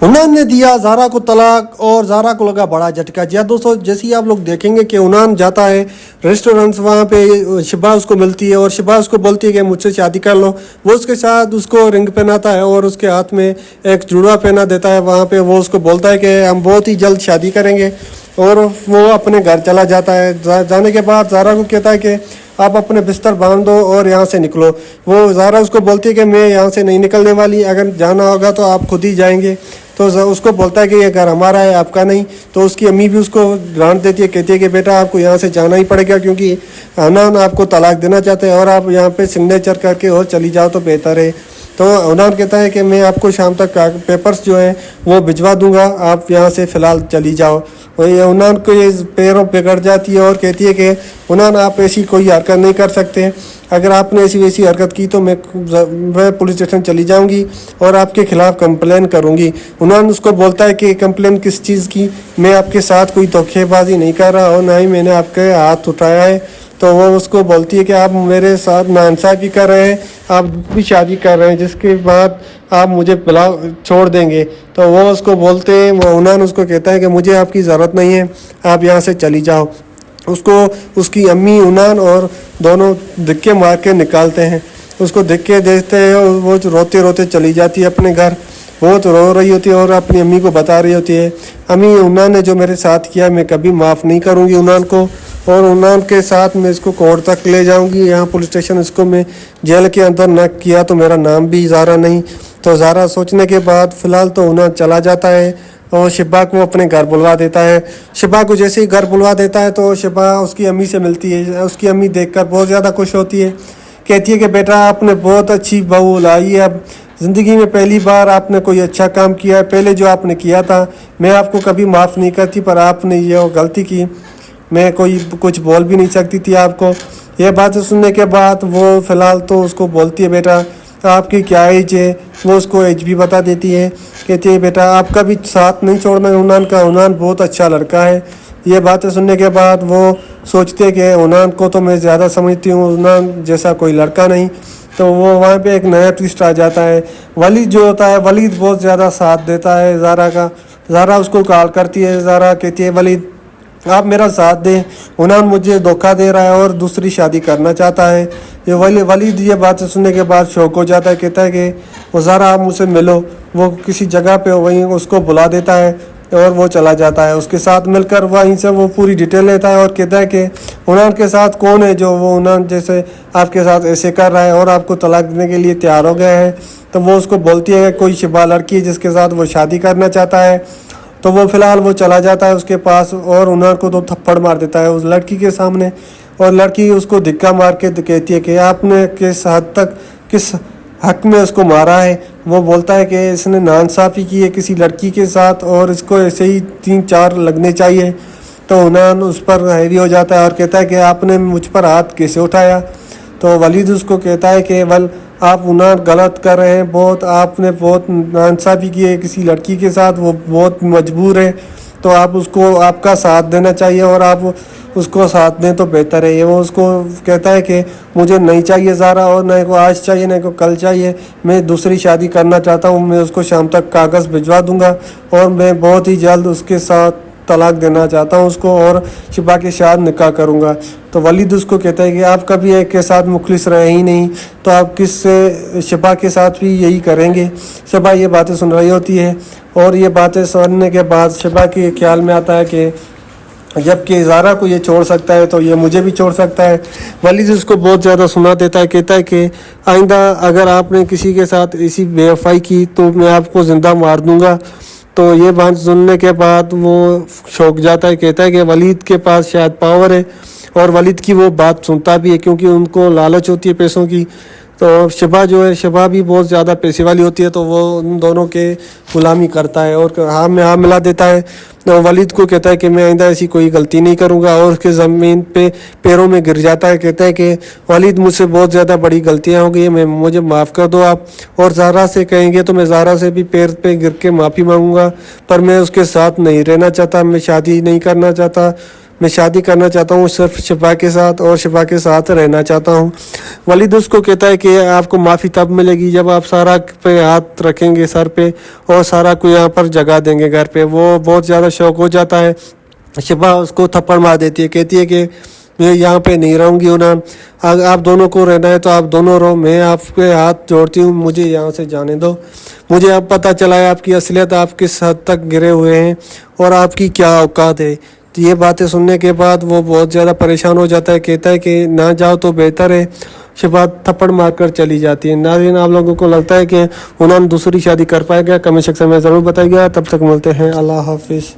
उनान ने दिया ज़ारा को तलाक और ज़ारा को लगा बड़ा झटका। जी हाँ दोस्तों, जैसे ही आप लोग देखेंगे कि उनान जाता है रेस्टोरेंट्स, वहाँ पे शिबा उसको मिलती है और शिबा उसको बोलती है कि मुझसे शादी कर लो। वो उसके साथ उसको रिंग पहनाता है और उसके हाथ में एक जुड़वा पहना देता है। वहाँ पे वो उसको बोलता है कि हम बहुत ही जल्द शादी करेंगे और वो अपने घर चला जाता है। जाने के बाद ज़ारा को कहता है कि आप अपने बिस्तर बांध दो और यहाँ से निकलो। वो ज़ारा उसको बोलती है कि मैं यहाँ से नहीं निकलने वाली, अगर जाना होगा तो आप खुद ही जाएंगे। तो उसको बोलता है कि ये घर हमारा है, आपका नहीं। तो उसकी अम्मी भी उसको डांट देती है, कहती है कि बेटा आपको यहाँ से जाना ही पड़ेगा क्योंकि अनान आपको तलाक देना चाहते हैं और आप यहाँ पे सिग्नेचर करके और चली जाओ तो बेहतर है। तो उनान कहता है कि मैं आपको शाम तक पेपर्स जो है वो भिजवा दूंगा, आप यहाँ से फ़िलहाल चली जाओ। और ये उनान को ये पैरों बिगड़ जाती है और कहती है कि उनान आप ऐसी कोई हरकत नहीं कर सकते, अगर आपने ऐसी वैसी हरकत की तो मैं पुलिस स्टेशन चली जाऊंगी और आपके खिलाफ़ कंप्लेन करूंगी। उनान उसको बोलता है कि कंप्लेन किस चीज़ की, मैं आपके साथ कोई धोखेबाजी नहीं कर रहा और ना ही मैंने आपके हाथ उठाया है। तो वो उसको बोलती है कि आप मेरे साथ नाइंसाफ़ी कर रहे हैं, आप भी शादी कर रहे हैं जिसके बाद आप मुझे बुला छोड़ देंगे। तो वो उसको बोलते हैं, वो उनान उसको कहता है कि मुझे आपकी ज़रूरत नहीं है, आप यहाँ से चली जाओ। उसको उसकी अम्मी उनान और दोनों धक्के मार के निकालते हैं। उसको धक्के देते हैं और वो रोते रोते चली जाती है अपने घर। बहुत रो रही होती है और अपनी अम्मी को बता रही होती है, अम्मी उनान ने जो मेरे साथ किया मैं कभी माफ़ नहीं करूँगी उनान को, और उनान के साथ मैं इसको कोर्ट तक ले जाऊंगी, यहाँ पुलिस स्टेशन इसको मैं जेल के अंदर न किया तो मेरा नाम भी ज़ारा नहीं। तो ज़ारा सोचने के बाद फ़िलहाल तो उनान चला जाता है और शिबा को अपने घर बुलवा देता है। शिबा को जैसे ही घर बुलवा देता है तो शिबा उसकी अम्मी से मिलती है। उसकी अम्मी देखकर बहुत ज़्यादा खुश होती है, कहती है कि बेटा आपने बहुत अच्छी बहू लाई है, अब ज़िंदगी में पहली बार आपने कोई अच्छा काम किया है। पहले जो आपने किया था मैं आपको कभी माफ़ नहीं करती, पर आपने ये गलती की, मैं कोई कुछ बोल भी नहीं सकती थी आपको। ये बातें सुनने के बाद वो फ़िलहाल तो उसको बोलती है बेटा आपकी क्या एज है, वो उसको एज भी बता देती है। कहती है बेटा आपका भी साथ नहीं छोड़ना उनान का, उनान बहुत अच्छा लड़का है। ये बातें सुनने के बाद वो सोचते कि उनान को तो मैं ज़्यादा समझती हूँ, उनान जैसा कोई लड़का नहीं। तो वो वहाँ पे एक नया ट्विस्ट आ जाता है। वलीद जो होता है, वलीद बहुत ज़्यादा साथ देता है ज़ारा का। ज़ारा उसको कॉल करती है, ज़ारा कहती है वलीद आप मेरा साथ दें, उनान मुझे धोखा दे रहा है और दूसरी शादी करना चाहता है। ये वलीद ये बातें सुनने के बाद शौक हो जाता है, कहता है कि वो ज़ारा आप मुझसे मिलो। वो किसी जगह पे वहीं उसको बुला देता है और वो चला जाता है। उसके साथ मिलकर वहीं से वो पूरी डिटेल लेता है और कहता है कि उनान के साथ कौन है जो वो उनान जैसे आपके साथ ऐसे कर रहा है और आपको तलाक देने के लिए तैयार हो गया है। तो वो उसको बोलती है कि कोई शिबा लड़की है जिसके साथ वो शादी करना चाहता है। तो वो फ़िलहाल वो चला जाता है उसके पास और उनान को 2 थप्पड़ मार देता है उस लड़की के सामने। और लड़की उसको धिक्का मार के कहती है कि आपने किस हद तक किस हक में उसको मारा है। वो बोलता है कि इसने नाइंसाफ़ी की है किसी लड़की के साथ और इसको ऐसे ही 3-4 लगने चाहिए। तो उनान उस पर हैवी हो जाता है और कहता है कि आपने मुझ पर हाथ कैसे उठाया। तो वलीद उसको कहता है कि आप उनान गलत कर रहे हैं, बहुत आपने बहुत नाइंसाफ़ी की है किसी लड़की के साथ, वो बहुत मजबूर है, तो आप उसको आपका साथ देना चाहिए और आप उसको साथ दें तो बेहतर है। ये वो उसको कहता है कि मुझे नहीं चाहिए ज़ारा, और न को आज चाहिए न को कल चाहिए, मैं दूसरी शादी करना चाहता हूँ, मैं उसको शाम तक कागज़ भिजवा दूँगा और मैं बहुत ही जल्द उसके साथ तलाक देना चाहता हूँ उसको और शिबा के साथ निकाह करूँगा। तो वलीद उसको कहता है कि आप कभी एक के साथ मुखलिस रहे ही नहीं, तो आप किससे शिबा के साथ भी यही करेंगे। शिबा ये बातें सुन रही होती है और ये बातें सुनने के बाद शिबा के ख्याल में आता है कि जबकि ज़ारा को ये छोड़ सकता है तो ये मुझे भी छोड़ सकता है। वलीद उसको बहुत ज़्यादा सुना देता है, कहता है कि आइंदा अगर आपने किसी के साथ ऐसी बेवफाई की तो मैं आपको ज़िंदा मार दूँगा। तो ये बात सुनने के बाद वो चौंक जाता है, कहता है कि वलीद के पास शायद पावर है और वलीद की वो बात सुनता भी है क्योंकि उनको लालच होती है पैसों की। तो शिबा जो है, शिबा भी बहुत ज़्यादा पैसे वाली होती है, तो वो उन दोनों के गुलामी करता है और हाँ में हाँ मिला देता है। तो वलीद को कहता है कि मैं आइंदा ऐसी कोई गलती नहीं करूँगा और उसके ज़मीन पे पैरों में गिर जाता है, कहता है कि वलीद मुझसे बहुत ज़्यादा बड़ी गलतियाँ हो गई, मैं मुझे माफ़ कर दो आप। और ज़ारा से कहेंगे तो मैं ज़ारा से भी पैर पे गिर के माफ़ी मांगूंगा, पर मैं उसके साथ नहीं रहना चाहता, मैं शादी नहीं करना चाहता, میں شادی کرنا چاہتا ہوں صرف شفا کے ساتھ اور شفا کے ساتھ رہنا چاہتا ہوں. والد اس کو کہتا ہے کہ آپ کو معافی تب ملے گی جب آپ سارا پہ ہاتھ رکھیں گے سر پہ اور سارا کو یہاں پر جگہ دیں گے گھر پہ. وہ بہت زیادہ شوق ہو جاتا ہے. شفا اس کو تھپڑ مار دیتی ہے, کہتی ہے کہ میں یہاں پہ نہیں رہوں گی عنان, آپ دونوں کو رہنا ہے تو آپ دونوں رہو, میں آپ کے ہاتھ جوڑتی ہوں, مجھے یہاں سے جانے دو. مجھے اب پتہ چلا ہے آپ کی اصلیت, آپ کس حد تک گرے ہوئے ہیں اور آپ کی کیا اوقات ہے. تو یہ باتیں سننے کے بعد وہ بہت زیادہ پریشان ہو جاتا ہے, کہتا ہے کہ نہ جاؤ تو بہتر ہے. شفا تھپڑ مار کر چلی جاتی ہے. ناظرین آپ لوگوں کو لگتا ہے کہ عنان دوسری شادی کر پائے گا؟ کمنٹ سیکشن میں ضرور بتائیے گا. تب تک ملتے ہیں, اللہ حافظ.